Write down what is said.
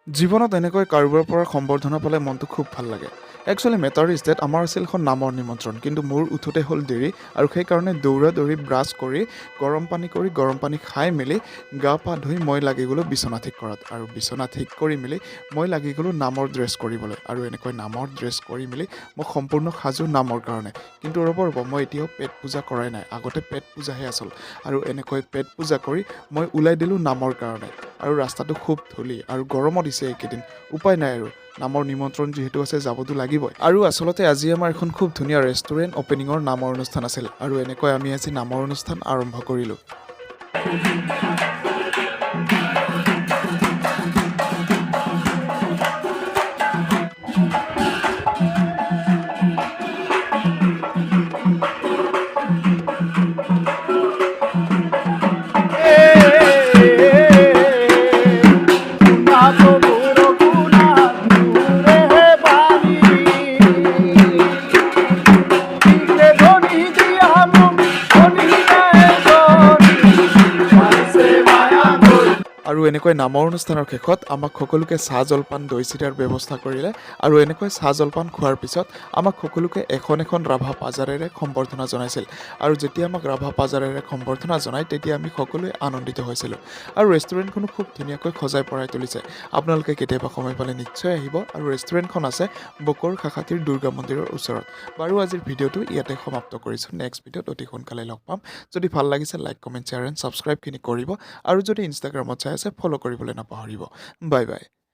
জীৱনত এনেকৈ কাৰোবাৰ পৰা সম্বৰ্ধনা পালে মনটো খুব ভাল লাগে। একচুৱেলি মেটাৰ ইজ ডেট আমাৰ আছিল এখন নামৰ নিমন্ত্ৰণ, কিন্তু মোৰ উঠোতে হ'ল দেৰি আৰু সেইকাৰণে দৌৰি ব্ৰাছ কৰি গৰম পানী খাই মেলি গা পা ধুই মই লাগি গ'লোঁ বিচনা ঠিক কৰাত, আৰু বিচনা ঠিক কৰি মেলি মই লাগি গ'লোঁ নামৰ ড্ৰেছ কৰিবলৈ, আৰু এনেকৈ নামৰ ড্ৰেছ কৰি মেলি মই সম্পূৰ্ণ সাজু নামৰ কাৰণে। কিন্তু ৰ'ব মই এতিয়াও পেট পূজা কৰাই নাই, আগতে পেট পূজাহে আছিল, আৰু এনেকৈ পেট পূজা কৰি মই ওলাই দিলোঁ নামৰ কাৰণে। আৰু ৰাস্তাটো খুব ধূলি আৰু গৰমত দিছে এইকেইদিন, উপায় নাই আৰু নামৰ নিমন্ত্ৰণ যিহেতু আছে যাবতো লাগিবই। আৰু আচলতে আজি আমাৰ এখন খুব ধুনীয়া ৰেষ্টুৰেণ্ট অপেনিঙৰ নামৰ অনুষ্ঠান আছিল, আৰু এনেকৈ আমি আজি নামৰ অনুষ্ঠান আৰম্ভ কৰিলোঁ। আৰু এনেকৈ নামৰ অনুষ্ঠানৰ শেষত আমাক সকলোকে চাহ জলপান দৈ চিৰাৰ ব্যৱস্থা কৰিলে, আৰু এনেকৈ চাহ জলপান খোৱাৰ পিছত আমাক সকলোকে এখন ৰাভা পাজাৰেৰে সম্বৰ্ধনা জনাইছিল। আৰু যেতিয়া আমাক ৰাভা পাজাৰেৰে সম্বৰ্ধনা জনায় তেতিয়া আমি সকলোৱে আনন্দিত হৈছিলোঁ। আৰু ৰেষ্টুৰেণ্টখনো খুব ধুনীয়াকৈ সজাই পৰাই তুলিছে। আপোনালোকে কেতিয়াবা সময় পালে নিশ্চয় আহিব। আৰু ৰেষ্টুৰেণ্টখন আছে বকৰ খাখাতিৰ দুৰ্গা মন্দিৰৰ ওচৰত। বাৰু আজিৰ ভিডিঅ'টো ইয়াতে সমাপ্ত কৰিছোঁ। নেক্সট ভিডিঅ'ত অতি সোনকালে লগ পাম। যদি ভাল লাগিছে লাইক কমেণ্ট শ্বেয়াৰ এণ্ড ছাবস্ক্ৰাইবখিনি কৰিব, আৰু যদি ইনষ্টাগ্ৰামত চাই আছে ফ'ল' কৰিবলৈ নাপাহৰিব। Bye bye.